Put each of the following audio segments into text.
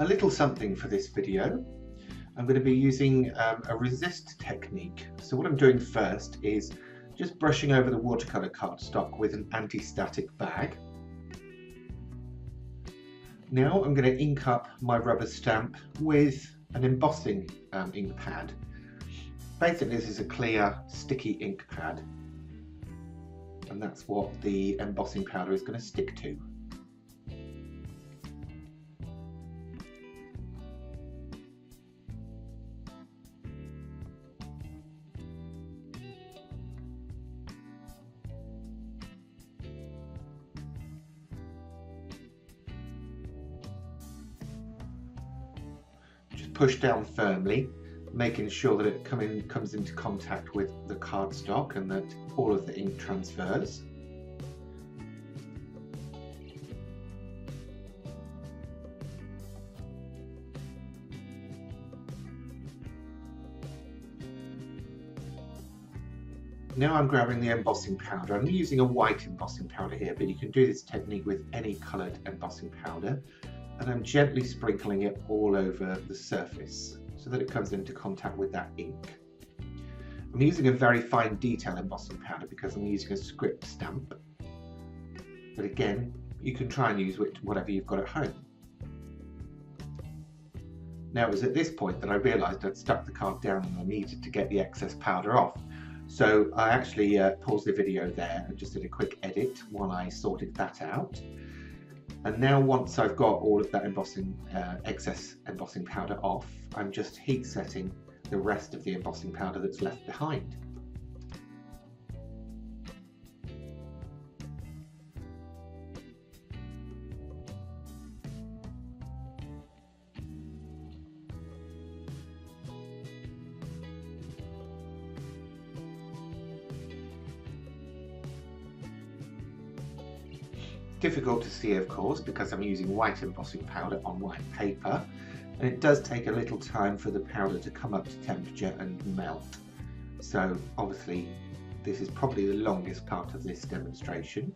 A little something for this video. I'm going to be using a resist technique. So what I'm doing first is just brushing over the watercolour cardstock with an anti-static bag. Now I'm going to ink up my rubber stamp with an embossing ink pad. Basically this is a clear sticky ink pad, and that's what the embossing powder is going to stick to. Push down firmly, making sure that it comes into contact with the cardstock and that all of the ink transfers. Now I'm grabbing the embossing powder. I'm using a white embossing powder here, but you can do this technique with any coloured embossing powder. And I'm gently sprinkling it all over the surface so that it comes into contact with that ink. I'm using a very fine detail embossing powder because I'm using a script stamp. But again, you can try and use whatever you've got at home. Now it was at this point that I realised I'd stuck the card down and I needed to get the excess powder off. So I actually paused the video there and just did a quick edit while I sorted that out. And now once I've got all of that excess embossing powder off, I'm just heat setting the rest of the embossing powder that's left behind. Difficult to see, of course, because I'm using white embossing powder on white paper, and it does take a little time for the powder to come up to temperature and melt. So obviously this is probably the longest part of this demonstration.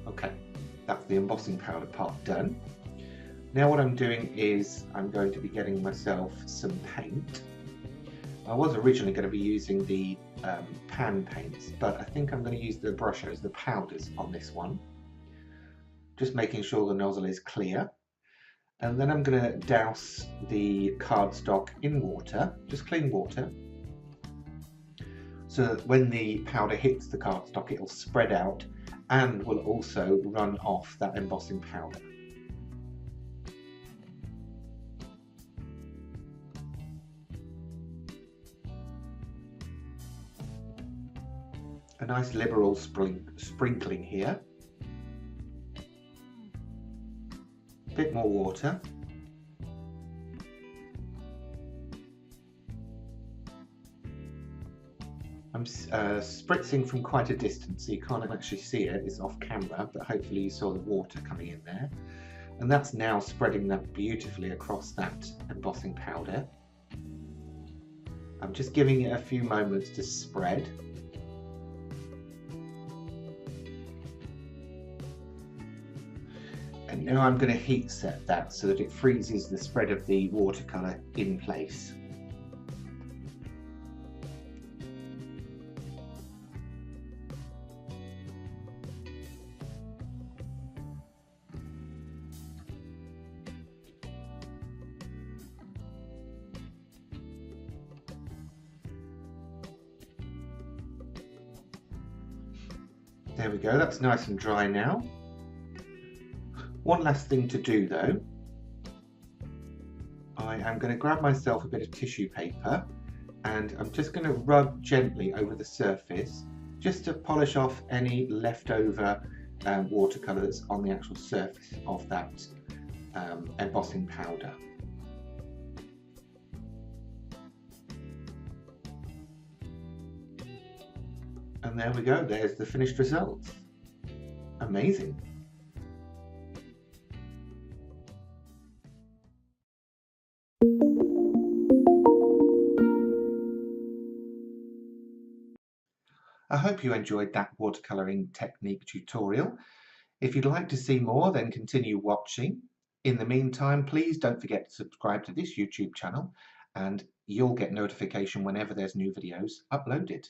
Okay, that's the embossing powder part done. Now what I'm doing is I'm going to be getting myself some paint. I was originally going to be using the pan paints, but I think I'm going to use the brushes, the powders on this one. Just making sure the nozzle is clear. And then I'm going to douse the cardstock in water, just clean water, so that when the powder hits the cardstock it'll spread out and will also run off that embossing powder. A nice liberal sprinkling here. A bit more water. I'm spritzing from quite a distance, so you can't actually see it, it's off camera, but hopefully you saw the water coming in there. And that's now spreading that beautifully across that embossing powder. I'm just giving it a few moments to spread. And now I'm going to heat set that so that it freezes the spread of the watercolour in place. There we go, that's nice and dry now. One last thing to do though. I am going to grab myself a bit of tissue paper and I'm just going to rub gently over the surface just to polish off any leftover watercolours on the actual surface of that embossing powder. And there we go, there's the finished result. Amazing. I hope you enjoyed that watercolouring technique tutorial. If you'd like to see more, then continue watching. In the meantime, please don't forget to subscribe to this YouTube channel and you'll get notification whenever there's new videos uploaded.